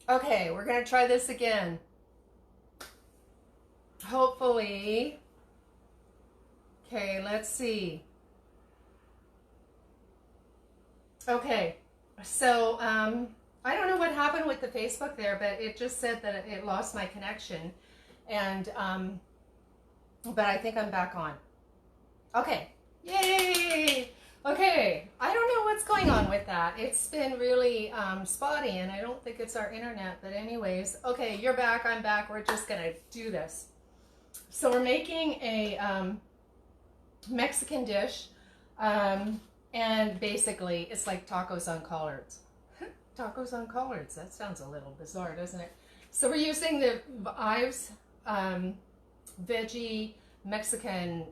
Okay, we're gonna try this again. Hopefully. Okay, let's see. Okay, so I don't know what happened with the Facebook there, but it just said that it lost my connection, and but I think I'm back on. Okay, yay! Okay, I don't know what's going on with that. It's been really spotty, and I don't think it's our internet. But anyways, okay, you're back. I'm back. We're just gonna do this. So we're making a Mexican dish. And basically, it's like tacos on collards. Tacos on collards. That sounds a little bizarre, doesn't it? So we're using the Ives veggie Mexican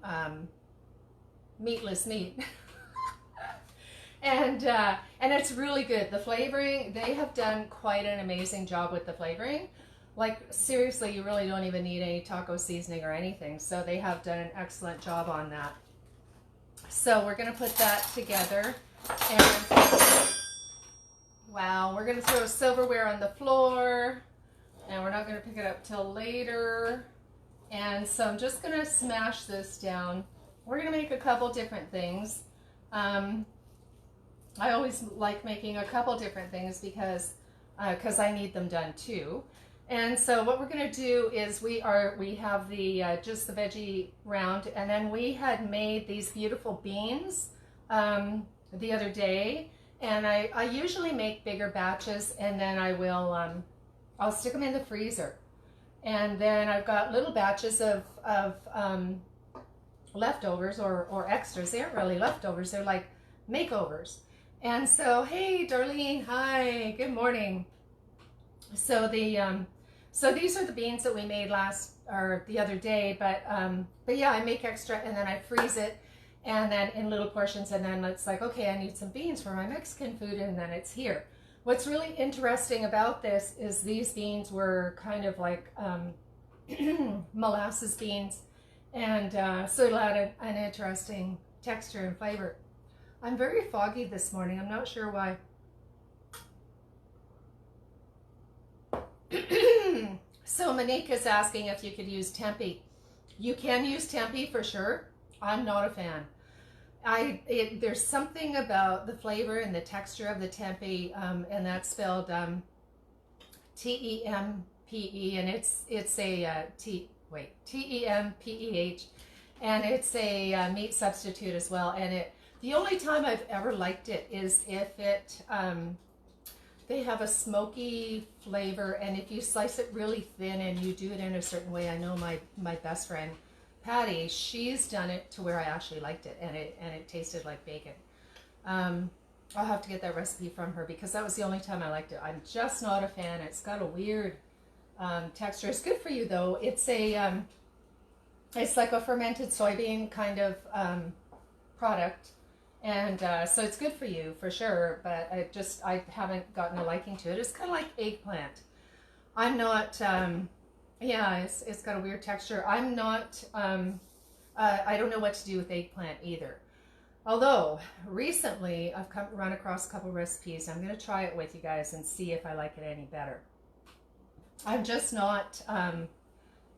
meatless meat. and it's really good. The flavoring, they have done quite an amazing job with the flavoring. Like, seriously, you really don't even need any taco seasoning or anything. So they have done an excellent job on that. So we're going to put that together, and wow, we're going to throw silverware on the floor, and we're not going to pick it up till later. And so I'm just going to smash this down. We're going to make a couple different things. I always like making a couple different things because I need them done too. And so what we're going to do is we have the just the veggie round, and then we had made these beautiful beans the other day, and I usually make bigger batches, and then I'll stick them in the freezer, and then I've got little batches of leftovers or extras. They aren't really leftovers; they're like makeovers. And so, hey, Darlene, hi, good morning. So so these are the beans that we made the other day, but yeah, I make extra and then I freeze it, and then in little portions, and then it's like, okay, I need some beans for my Mexican food, and then it's here. What's really interesting about this is these beans were kind of like molasses beans, and so it'll add an interesting texture and flavor. I'm very foggy this morning. I'm not sure why. So Monique is asking if you could use tempeh. You can use tempeh for sure. I'm not a fan. There's something about the flavor and the texture of the tempeh, and that's spelled T-E-M-P-E, and it's a T-E-M-P-E-H, and it's a meat substitute as well. And the only time I've ever liked it is if it they have a smoky flavor, and if you slice it really thin and you do it in a certain way. I know my best friend Patty, she's done it to where I actually liked it, and it tasted like bacon. I'll have to get that recipe from her because that was the only time I liked it. I'm just not a fan. It's got a weird texture. It's good for you though. It's like a fermented soybean kind of product. And so it's good for you for sure, but I haven't gotten a liking to it. It's kind of like eggplant. I'm not, yeah, it's got a weird texture. I'm not, I don't know what to do with eggplant either. Although recently I've run across a couple recipes. I'm going to try it with you guys and see if I like it any better. I'm just not,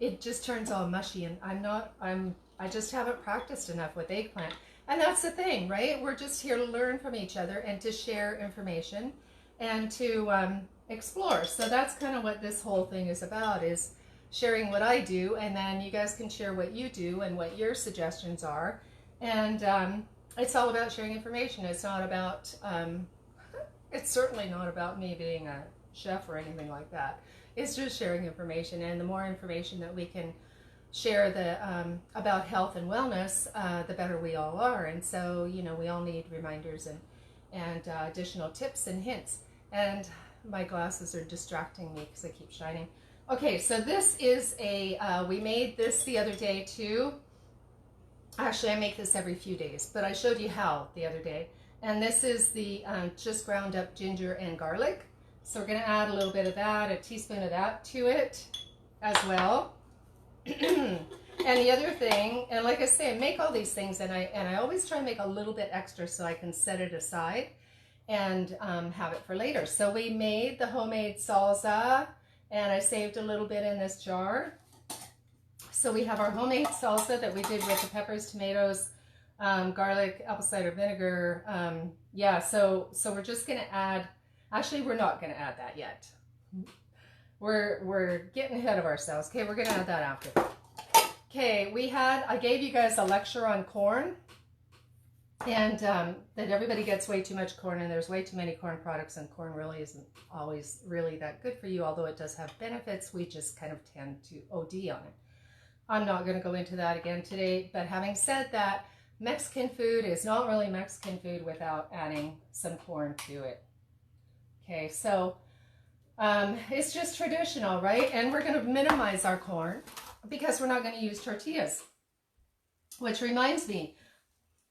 it just turns all mushy, and I just haven't practiced enough with eggplant. And that's the thing, right? We're just here to learn from each other and to share information and to explore. So that's kind of what this whole thing is about, is sharing what I do, and then you guys can share what you do and what your suggestions are. And it's all about sharing information. It's not about, it's certainly not about me being a chef or anything like that. It's just sharing information, and the more information that we can share about health and wellness, the better we all are. And so, you know, we all need reminders and additional tips and hints. And my glasses are distracting me because they keep shining. Okay, so this is we made this the other day too. Actually, I make this every few days, but I showed you how the other day. And this is the just ground up ginger and garlic. So we're going to add a little bit of that, a teaspoon of that to it as well. And the other thing, and like I say, I make all these things, and I always try and make a little bit extra so I can set it aside. and have it for later. So we made the homemade salsa, and I saved a little bit in this jar. So we have our homemade salsa that we did with the peppers, tomatoes, garlic, apple cider vinegar. Yeah, so we're just gonna add, actually we're not gonna add that yet. We're getting ahead of ourselves. Okay, we're gonna add that after. Okay, I gave you guys a lecture on corn, and that everybody gets way too much corn, and there's way too many corn products, and corn really isn't always really that good for you, although it does have benefits. We just kind of tend to OD on it. I'm not going to go into that again today, but having said that, Mexican food is not really Mexican food without adding some corn to it. Okay, so it's just traditional, right? And we're going to minimize our corn because we're not going to use tortillas. Which reminds me,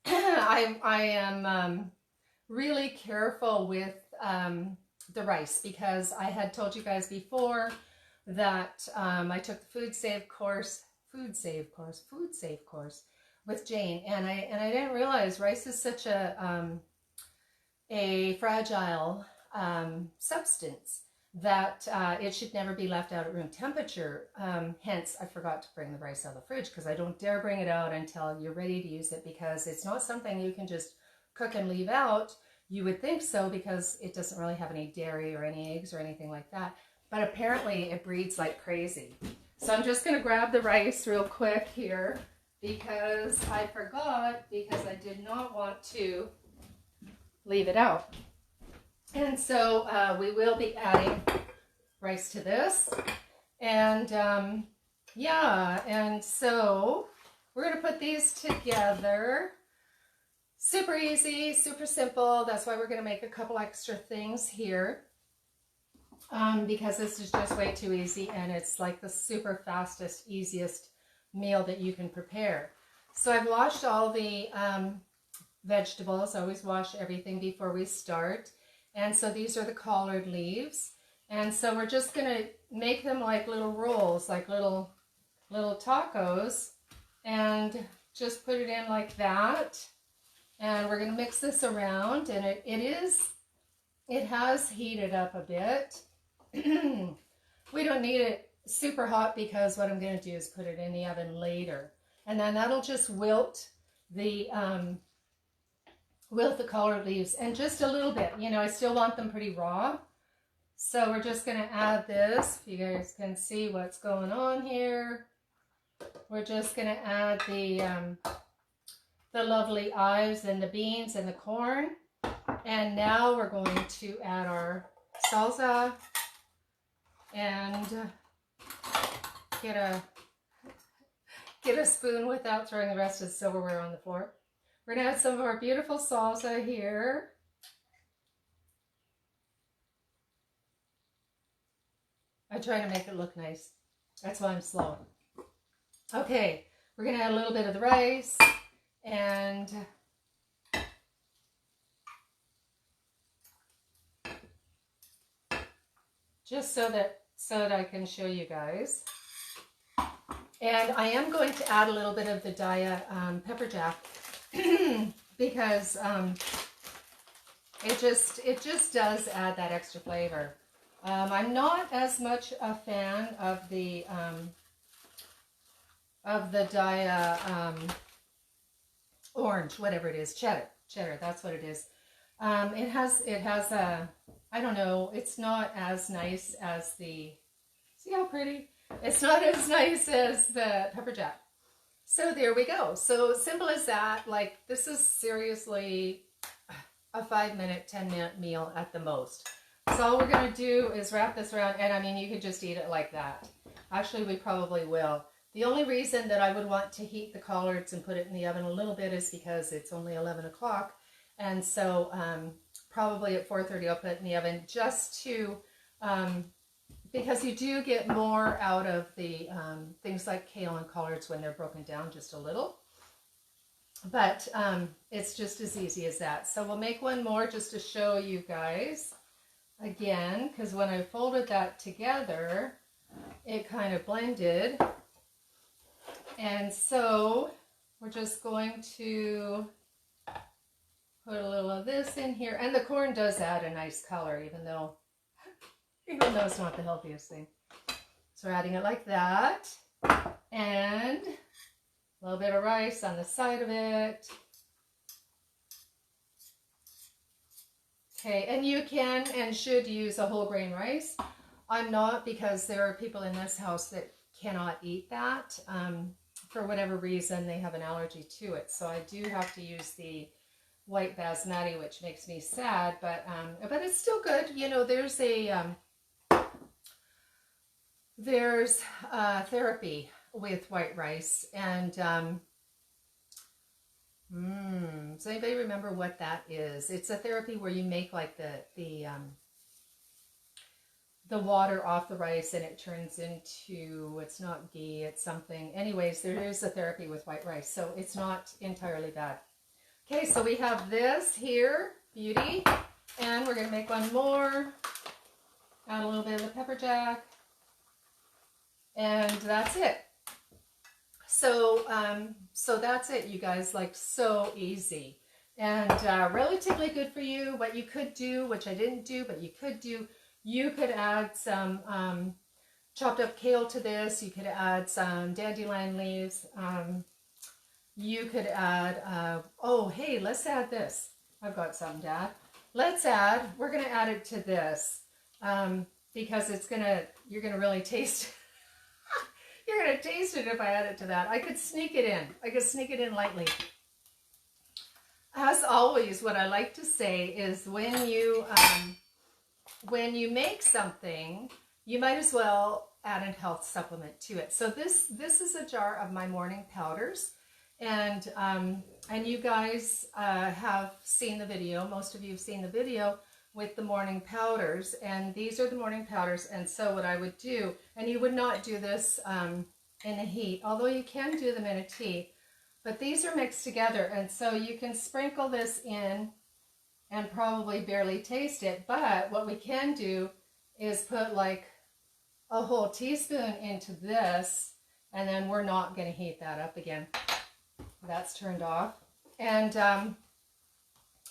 I am really careful with the rice, because I had told you guys before that I took the food save course with Jane, and I didn't realize rice is such a fragile substance that it should never be left out at room temperature. Hence, I forgot to bring the rice out of the fridge, because I don't dare bring it out until you're ready to use it, because it's not something you can just cook and leave out. You would think so, because it doesn't really have any dairy or any eggs or anything like that. But apparently it breeds like crazy. So I'm just going to grab the rice real quick here, because I forgot, because I did not want to leave it out. And so we will be adding rice to this. And yeah, and so we're going to put these together. Super easy, super simple. That's why we're going to make a couple extra things here. Because this is just way too easy, and it's like the super fastest, easiest meal that you can prepare. So I've washed all the vegetables. I always wash everything before we start. And so these are the collard leaves. And so we're just going to make them like little rolls, like little tacos, and just put it in like that. And we're going to mix this around, and it has heated up a bit. We don't need it super hot, because what I'm going to do is put it in the oven later, and then that'll just wilt the collard leaves, and just a little bit. You know, I still want them pretty raw, so we're just going to add this. If you guys can see what's going on here, we're just going to add the lovely chives and the beans and the corn, and now we're going to add our salsa. And get a spoon without throwing the rest of the silverware on the floor. We're going to add some of our beautiful salsa here. I try to make it look nice. That's why I'm slow. Okay, we're going to add a little bit of the rice, and just so that I can show you guys. And I am going to add a little bit of the Daya pepper jack because it just does add that extra flavor. I'm not as much a fan of the Daya orange, whatever it is, cheddar. That's what it is. It has a, I don't know, it's not as nice as the, see how pretty? It's not as nice as the pepper jack. So there we go. So simple as that. Like, this is seriously a 5-minute, 10-minute meal at the most. So all we're going to do is wrap this around, and I mean, you could just eat it like that. Actually, we probably will. The only reason that I would want to heat the collards and put it in the oven a little bit is because it's only 11 o'clock. And so probably at 4:30 I'll put it in the oven, just to, because you do get more out of the things like kale and collards when they're broken down just a little. But it's just as easy as that. So we'll make one more just to show you guys again, because when I folded that together, it kind of blended. And so we're just going to Put a little of this in here. And the corn does add a nice color, even though it's not the healthiest thing. So we're adding it like that. And a little bit of rice on the side of it. Okay, and you can and should use a whole grain rice. I'm not, because there are people in this house that cannot eat that. For whatever reason, they have an allergy to it. So I do have to use the white basmati, which makes me sad, but it's still good. You know, there's therapy with white rice, and does anybody remember what that is? It's a therapy where you make like the water off the rice and it turns into, it's not ghee, it's something. Anyways, there is a therapy with white rice, so it's not entirely bad. Okay, so we have this here, beauty, and we're going to make one more. Add a little bit of the pepper jack, and that's it. So, so that's it, you guys. Like, so easy and relatively good for you. What you could do, which I didn't do, but you could do, you could add some chopped up kale to this. You could add some dandelion leaves. You could add, oh, hey, let's add this. I've got some, Dad. We're going to add it to this because you're going to really taste You're going to taste it if I add it to that. I could sneak it in. I could sneak it in lightly. As always, what I like to say is when you make something, you might as well add a health supplement to it. So this is a jar of my morning powders. And you guys have seen the video. Most of you have seen the video with the morning powders, and these are the morning powders. And so what I would do, and you would not do this in the heat, although you can do them in a tea, but these are mixed together, and so you can sprinkle this in and probably barely taste it. But what we can do is put like a whole teaspoon into this, and then we're not going to heat that up again. That's turned off. And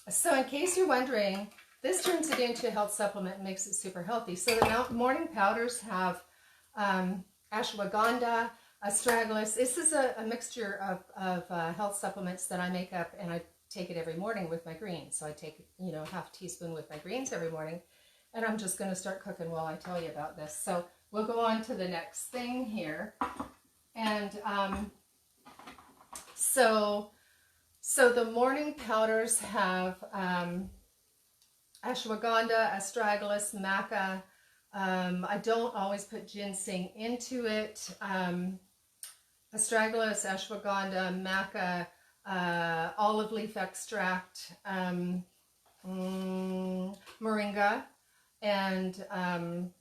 so in case you're wondering, this turns it into a health supplement and makes it super healthy. So the morning powders have ashwagandha, astragalus. This is a mixture of health supplements that I make up, and I take it every morning with my greens. So I take, half a teaspoon with my greens every morning, and I'm just going to start cooking while I tell you about this. So we'll go on to the next thing here. And so the morning powders have ashwagandha, astragalus, maca. I don't always put ginseng into it. Astragalus, ashwagandha, maca, olive leaf extract, moringa, and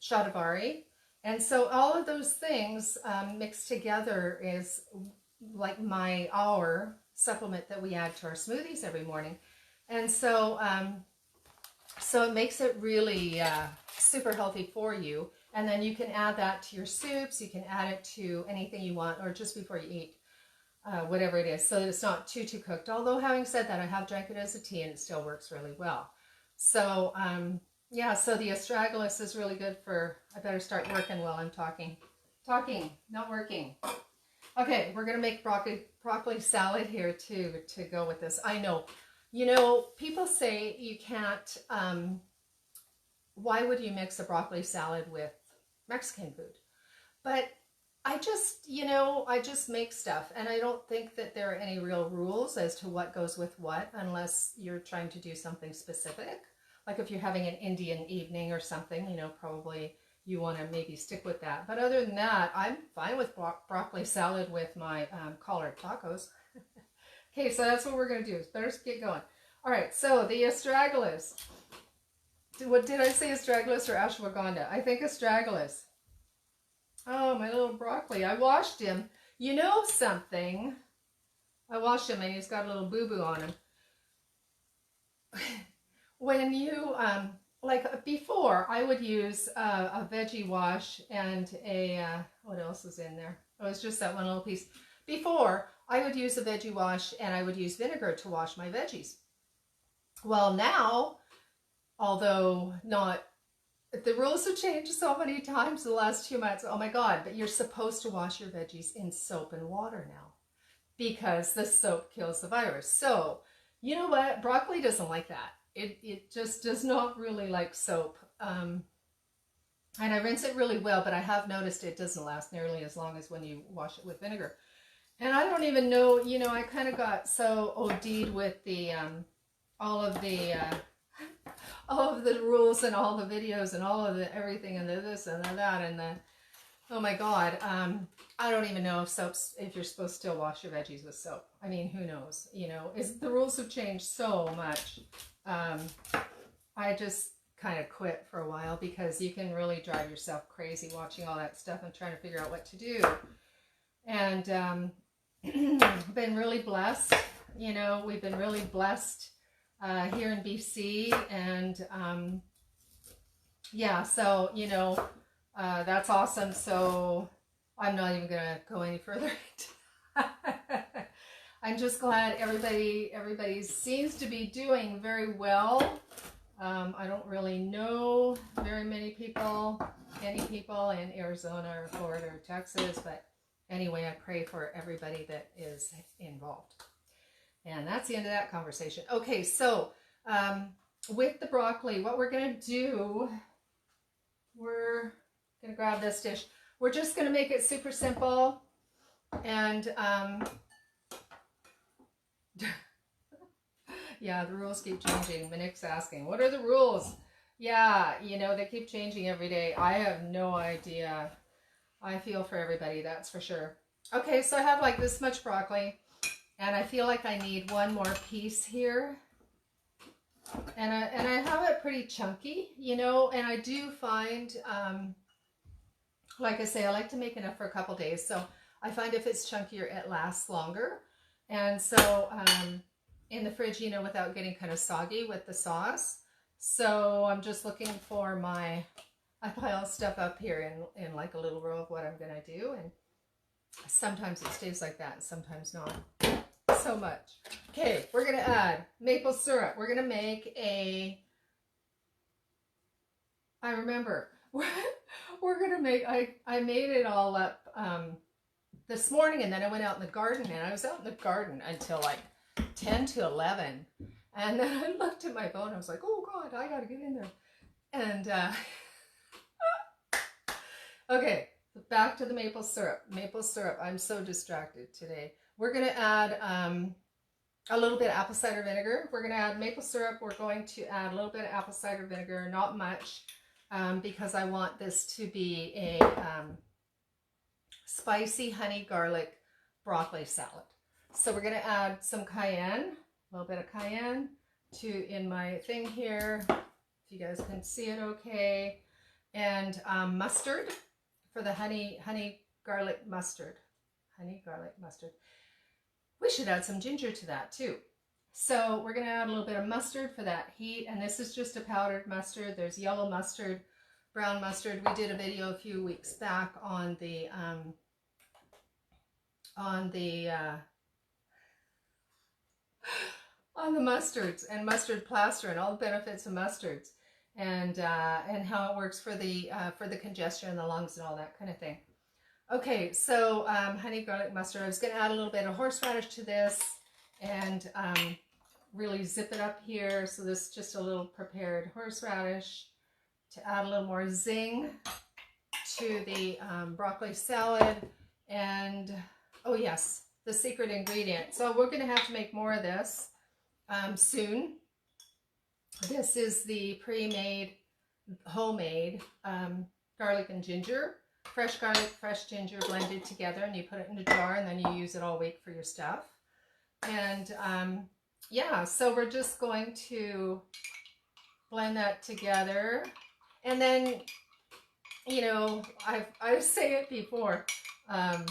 shatavari. And so all of those things mixed together is like our supplement that we add to our smoothies every morning. And so so it makes it really super healthy for you. And then you can add that to your soups. You can add it to anything you want, or just before you eat, whatever it is, so that it's not too cooked. Although having said that, I have drank it as a tea and it still works really well. So yeah, so the astragalus is really good for, I better start working while I'm talking, not working. Okay, we're going to make broccoli salad here too, to go with this. I know, people say you can't, why would you mix a broccoli salad with Mexican food? But I just, I just make stuff, and I don't think that there are any real rules as to what goes with what, unless you're trying to do something specific. Like if you're having an Indian evening or something, probably you want to maybe stick with that. But other than that, I'm fine with broccoli salad with my Collard tacos. Okay, so that's what we're going to do. It's better get going. All right, so the astragalus. What did I say, astragalus or ashwagandha? I think astragalus. Oh, my little broccoli. I washed him. You know something? I washed him and he's got a little boo-boo on him. When you, like before, I would use a veggie wash and what else was in there? Oh, it was just that one little piece. Before, I would use a veggie wash and I would use vinegar to wash my veggies. Well, now, although not, the rules have changed so many times in the last 2 months. Oh my God, but you're supposed to wash your veggies in soap and water now because the soap kills the virus. So, you know what? Broccoli doesn't like that. It just does not really like soap. And I rinse it really well, but I have noticed it doesn't last nearly as long as when you wash it with vinegar. And I don't even know, you know, I kind of got so OD'd with the all of the all of the rules and all the videos and all of the everything and the this and the that and the, oh my God, I don't even know if you're supposed to still wash your veggies with soap. I mean, who knows? You know, the rules have changed so much. I just kind of quit for a while because you can really drive yourself crazy watching all that stuff and trying to figure out what to do. And been really blessed. You know, we've been really blessed here in BC, and yeah, so you know, that's awesome. So I'm not even gonna go any further. I'm just glad everybody seems to be doing very well. I don't really know very many people, any people in Arizona or Florida or Texas, but anyway, I pray for everybody that is involved. And that's the end of that conversation. Okay, so with the broccoli, what we're going to do, we're going to grab this dish. We're just going to make it super simple. And yeah, the rules keep changing. Monique's asking, what are the rules? Yeah, you know, they keep changing every day. I have no idea. I feel for everybody, that's for sure. Okay, so I have like this much broccoli, and I feel like I need one more piece here. And I have it pretty chunky, you know, and I do find, like I say, I like to make enough for a couple days. So I find if it's chunkier, it lasts longer. And so in the fridge, you know, without getting kind of soggy with the sauce. So I'm just looking for I pile stuff up here in like a little row of what I'm going to do. And sometimes it stays like that, and sometimes not so much. Okay, we're going to add maple syrup. We're going to make I remember, we're going to make, I made it all up this morning, and then I went out in the garden, and I was out in the garden until like 10 to 11. And then I looked at my phone. I was like, oh God, I got to get in there. And okay, back to the maple syrup. Maple syrup. I'm so distracted today. We're going to add a little bit of apple cider vinegar. We're going to add maple syrup. We're going to add a little bit of apple cider vinegar, not much, because I want this to be a spicy honey garlic broccoli salad. So we're going to add some cayenne, a little bit of cayenne in my thing here, if you guys can see it okay, and mustard for the honey garlic mustard. Honey garlic mustard. We should add some ginger to that too. So we're going to add a little bit of mustard for that heat, and this is just a powdered mustard. There's yellow mustard, brown mustard. We did a video a few weeks back on the mustards and mustard plaster and all the benefits of mustards, and how it works for the congestion in the lungs and all that kind of thing. Okay, so honey garlic mustard. I was going to add a little bit of horseradish to this, and really zip it up here. So this is just a little prepared horseradish to add a little more zing to the broccoli salad. And oh yes, the secret ingredient. So we're going to have to make more of this soon. This is the pre-made, homemade garlic and ginger. Fresh garlic, fresh ginger blended together, and you put it in a jar, and then you use it all week for your stuff. And yeah, so we're just going to blend that together. And then, you know, I say it before, I'm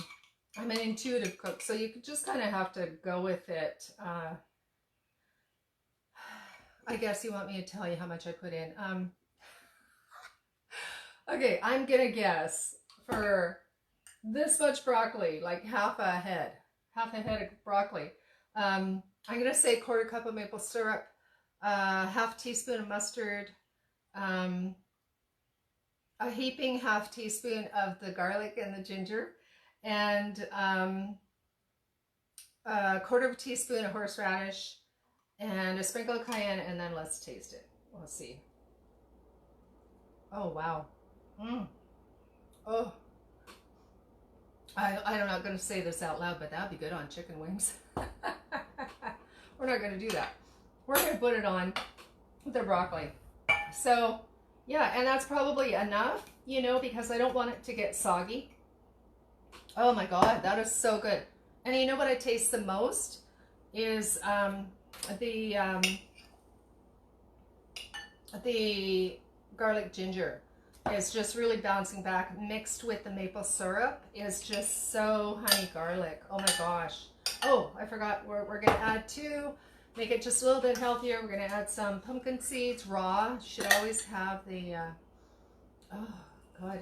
an intuitive cook, so you just kind of have to go with it. I guess you want me to tell you how much I put in. Okay, I'm gonna guess for this much broccoli, like half a head of broccoli. I'm gonna say 1/4 cup of maple syrup, half teaspoon of mustard, a heaping half teaspoon of the garlic and the ginger, and a quarter of a teaspoon of horseradish, and a sprinkle of cayenne, and then let's taste it. We'll see. Oh, wow. Oh. I'm not going to say this out loud, but that'd be good on chicken wings. We're not going to do that. We're going to put it on the broccoli. So, yeah, and that's probably enough, you know, because I don't want it to get soggy. Oh my God, that is so good. And you know what I taste the most is the garlic ginger. Is just really bouncing back, mixed with the maple syrup is just so honey garlic. Oh my gosh. Oh, I forgot, we're going to add make it just a little bit healthier. We're going to add some pumpkin seeds, raw. Should always have the, oh God,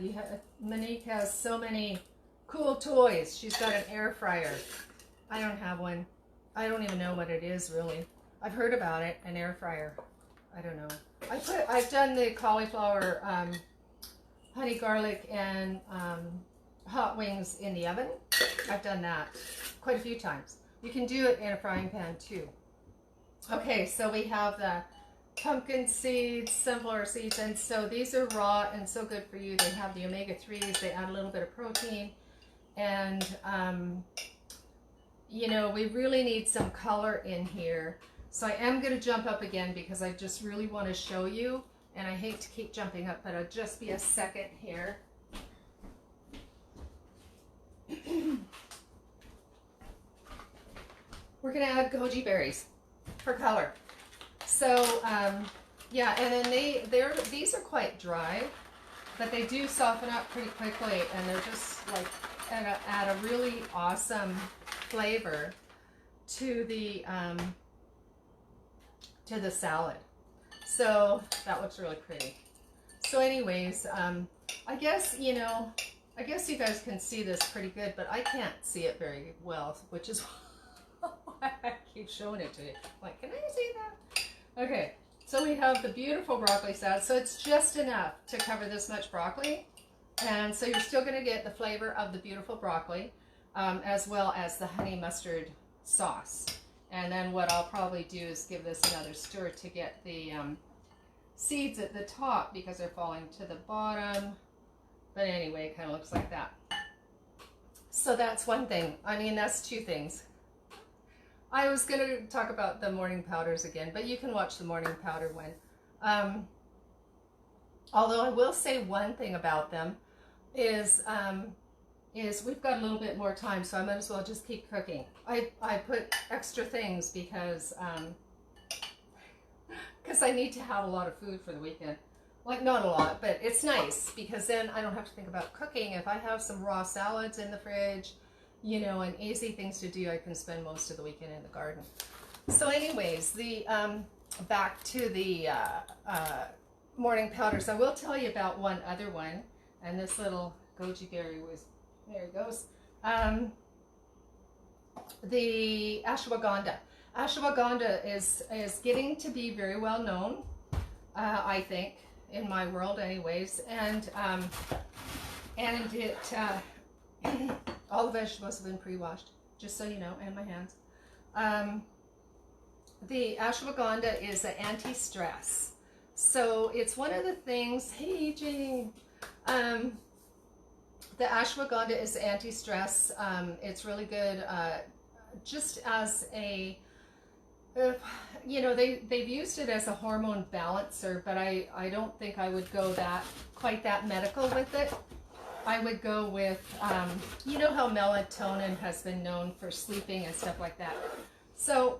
Monique has so many cool toys. She's got an air fryer. I don't have one. I don't even know what it is really. I've heard about it, an air fryer. I don't know. I've done the cauliflower, honey garlic and hot wings in the oven. I've done that quite a few times. You can do it in a frying pan too. Okay, so we have the pumpkin seeds, sunflower seeds, and so these are raw and so good for you. They have the omega-3s, they add a little bit of protein, and you know, we really need some color in here. So I am going to jump up again because I just really want to show you. And I hate to keep jumping up, but it'll just be a second here. We're going to add goji berries for color. So, yeah, and then these are quite dry, but they do soften up pretty quickly, and they're just like add a really awesome flavor to the salad. So that looks really pretty. So anyways, I guess, you know, I guess you guys can see this pretty good, but I can't see it very well, which is why I keep showing it to you. Like, can I see that? Okay, so we have the beautiful broccoli salad. So it's just enough to cover this much broccoli. And so you're still going to get the flavor of the beautiful broccoli, as well as the honey mustard sauce. And then what I'll probably do is give this another stir to get the seeds at the top because they're falling to the bottom. But anyway, it kind of looks like that. So that's one thing. I mean, that's two things. I was going to talk about the morning powders again, but you can watch the morning powder one. Although I will say one thing about them is we've got a little bit more time, so I might as well just keep cooking. I put extra things because I need to have a lot of food for the weekend. Like, not a lot, but it's nice because then I don't have to think about cooking. If I have some raw salads in the fridge, you know, and easy things to do, I can spend most of the weekend in the garden. So anyways, back to the morning powders. I will tell you about one other one, and this little goji berry was, there it goes. The ashwagandha. Ashwagandha is getting to be very well known, I think, in my world anyways. And it, all the vegetables have been pre-washed, just so you know, and my hands. The ashwagandha is an anti-stress. So it's one of the things, hey Jane, the ashwagandha is anti-stress. It's really good just as a, you know, they've used it as a hormone balancer, but I don't think I would go quite that medical with it. I would go with, you know how melatonin has been known for sleeping and stuff like that. So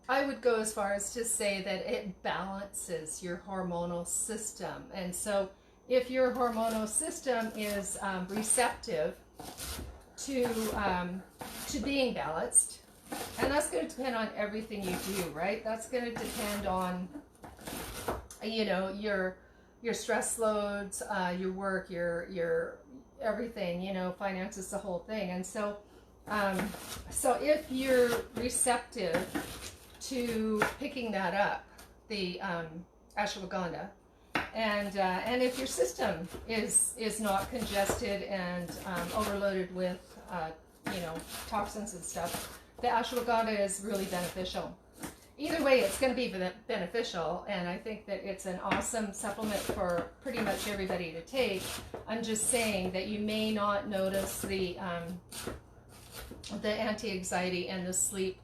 I would go as far as to say that it balances your hormonal system. And so if your hormonal system is receptive to being balanced, and that's going to depend on everything you do, right? That's going to depend on, you know, your stress loads, your work, your everything, you know, finances, the whole thing. And so, so if you're receptive to picking that up, the ashwagandha. And if your system is not congested and overloaded with toxins and stuff, the ashwagandha is really beneficial. Either way, it's going to be beneficial, and I think that it's an awesome supplement for pretty much everybody to take. I'm just saying that you may not notice the anti-anxiety and the sleep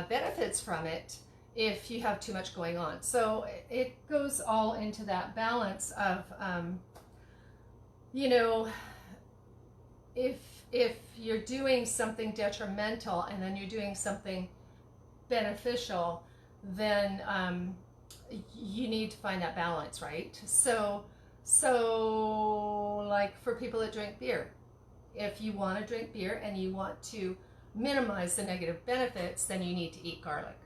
benefits from it if you have too much going on. So it goes all into that balance of, if you're doing something detrimental and then you're doing something beneficial, then you need to find that balance, right? So like for people that drink beer, if you want to drink beer and you want to minimize the negative benefits, then you need to eat garlic.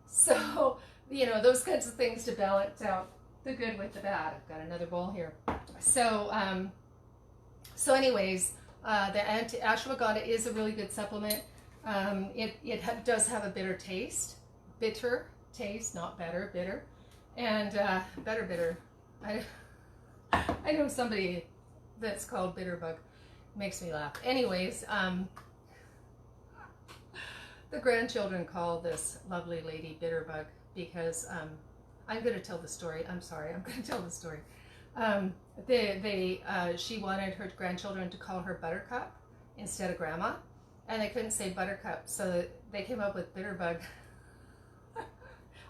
So those kinds of things to balance out the good with the bad. I've got another bowl here. So anyways, the ashwagandha is a really good supplement. It does have a bitter taste, not better, bitter, and bitter. I know somebody that's called Bitterbug. Makes me laugh. Anyways, the grandchildren call this lovely lady Bitterbug because I'm going to tell the story. I'm sorry, I'm going to tell the story. She wanted her grandchildren to call her Buttercup instead of Grandma, and they couldn't say Buttercup, so they came up with Bitterbug.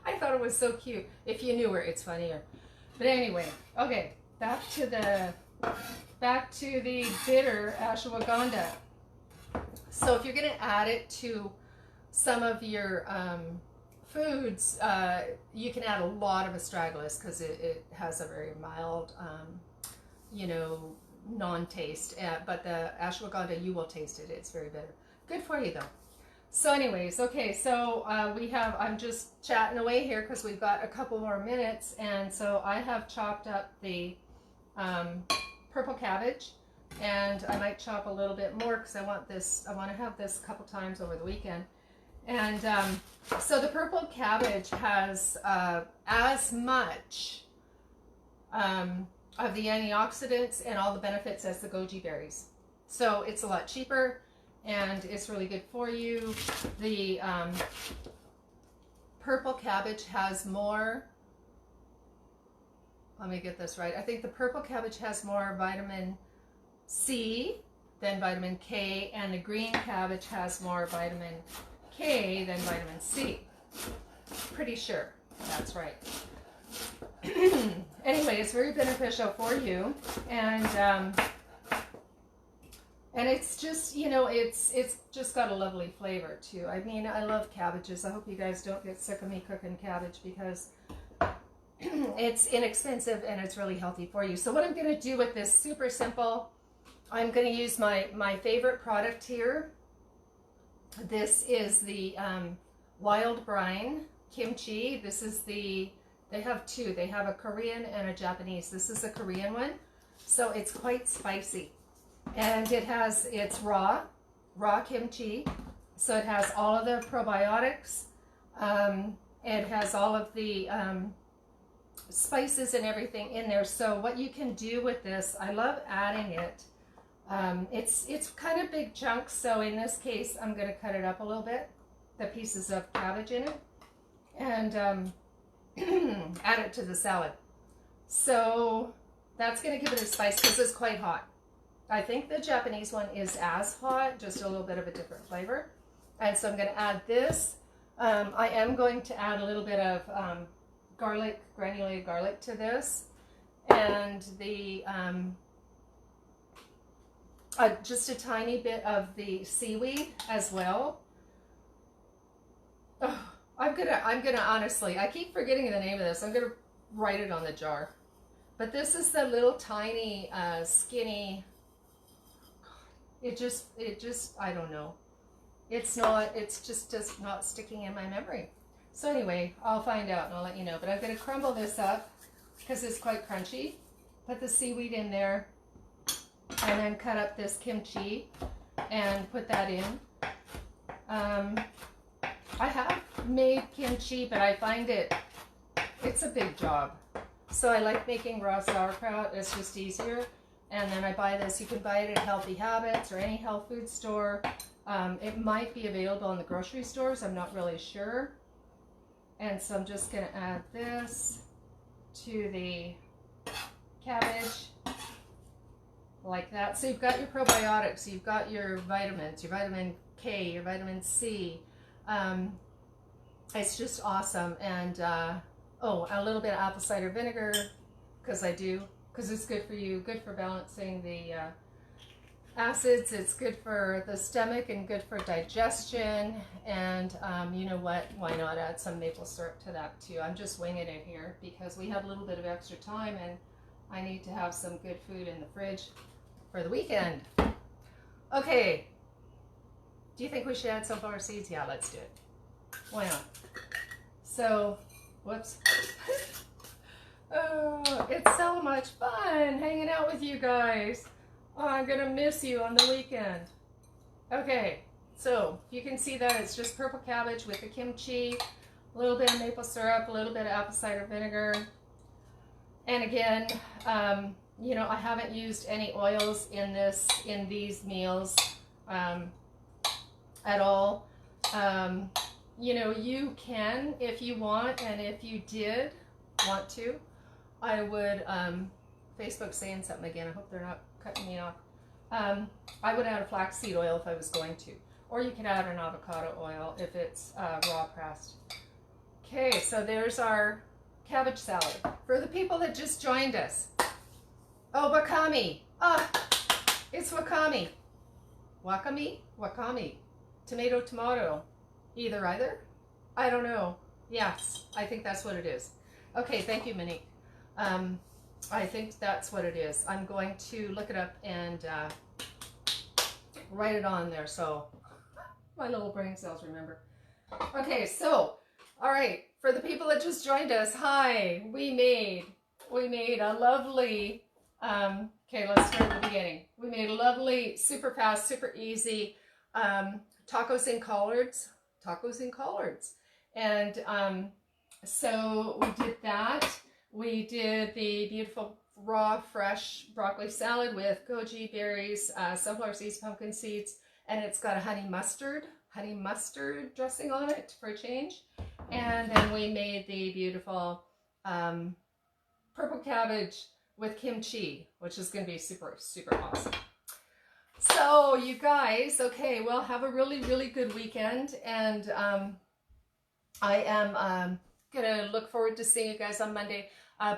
I thought it was so cute. If you knew her, it's funnier. But anyway, okay, back to the bitter ashwagandha. So if you're going to add it to some of your foods, you can add a lot of astragalus because it has a very mild, non-taste. But the ashwagandha, you will taste it. It's very bitter. Good for you though. So anyways, okay, so I'm just chatting away here because we've got a couple more minutes, and so I have chopped up the purple cabbage, and I might chop a little bit more because I want to have this a couple times over the weekend. And so the purple cabbage has as much of the antioxidants and all the benefits as the goji berries. So it's a lot cheaper and it's really good for you. The purple cabbage has more, let me get this right, I think the purple cabbage has more vitamin C than vitamin K, and the green cabbage has more vitamin K than vitamin C. Pretty sure that's right. Anyway, it's very beneficial for you, and it's just, it's just got a lovely flavor too. I mean, I love cabbages. I hope you guys don't get sick of me cooking cabbage because it's inexpensive and it's really healthy for you. So what I'm going to do with this, super simple, I'm going to use my favorite product here. This is the wild brine kimchi. This is they have two. They have a Korean and a Japanese. This is a Korean one. So it's quite spicy. And it's raw kimchi. So it has all of the probiotics. It has all of the spices and everything in there. So what you can do with this, I love adding it. It's kind of big chunks, so in this case I'm going to cut it up a little bit, the pieces of cabbage in it, and add it to the salad. So that's going to give it a spice because it's quite hot. I think the Japanese one is as hot, just a little bit of a different flavor. And so I'm going to add this. I am going to add a little bit of garlic, granulated garlic to this, and the just a tiny bit of the seaweed as well. Oh, I'm gonna honestly, I keep forgetting the name of this. I'm gonna write it on the jar. But this is the little tiny skinny. It just I don't know. It's just not sticking in my memory. So anyway, I'll find out and I'll let you know. But I'm gonna crumble this up because it's quite crunchy. Put the seaweed in there. And then cut up this kimchi and put that in. I have made kimchi, but I find it it's a big job. So I like making raw sauerkraut. It's just easier. And then I buy this. You can buy it at Healthy Habits or any health food store. It might be available in the grocery stores. I'm not really sure. And so I'm just going to add this to the cabbage like that. So you've got your probiotics. You've got your vitamins, your vitamin K, your vitamin C. It's just awesome. And oh, a little bit of apple cider vinegar, because it's good for you, good for balancing the acids. It's good for the stomach and good for digestion. And you know what? Why not add some maple syrup to that too? I'm just winging it here because we have a little bit of extra time and I need to have some good food in the fridge for the weekend. Okay. Do you think we should add sunflower seeds? Yeah, let's do it. Why not? So, whoops. Oh, it's so much fun hanging out with you guys. Oh, I'm gonna miss you on the weekend. Okay, so you can see that it's just purple cabbage with the kimchi, a little bit of maple syrup, a little bit of apple cider vinegar. And again, you know, I haven't used any oils in these meals at all. You know, you can if you want, and if you did want to, I would, Facebook's saying something again, I hope they're not cutting me off. I would add a flaxseed oil if I was going to, or you could add an avocado oil if it's raw pressed. Okay, so there's our cabbage salad. For the people that just joined us, oh, wakame, it's wakame. Wakame, tomato, either, I don't know. Yes, I think that's what it is. Okay, thank you, Monique. I think that's what it is. I'm going to look it up and write it on there so my little brain cells remember. Okay, so, all right, for the people that just joined us, hi, we made a lovely, okay, let's start at the beginning. We made a lovely, super fast, super easy tacos in Collards. And so we did that. We did the beautiful raw, fresh broccoli salad with goji berries, sunflower seeds, pumpkin seeds, and it's got a honey mustard dressing on it for a change. And then we made the beautiful purple cabbage with kimchi, which is going to be super, super awesome. So you guys, okay, well, have a really, really good weekend. And I am going to look forward to seeing you guys on Monday.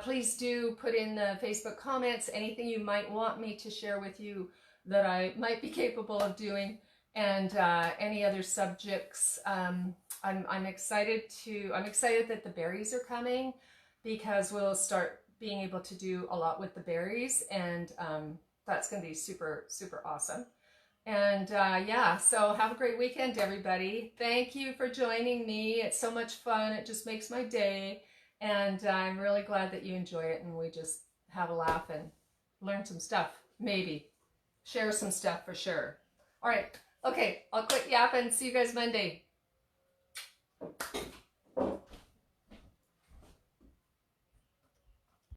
Please do put in the Facebook comments anything you might want me to share with you that I might be capable of doing, and any other subjects. I'm excited that the berries are coming, because we'll start being able to do a lot with the berries, and that's going to be super, super awesome. And yeah, so have a great weekend, everybody. Thank you for joining me. It's so much fun. It just makes my day. And I'm really glad that you enjoy it, and we just have a laugh and learn some stuff. Maybe share some stuff for sure. All right. Okay. I'll quit yapping. See you guys Monday.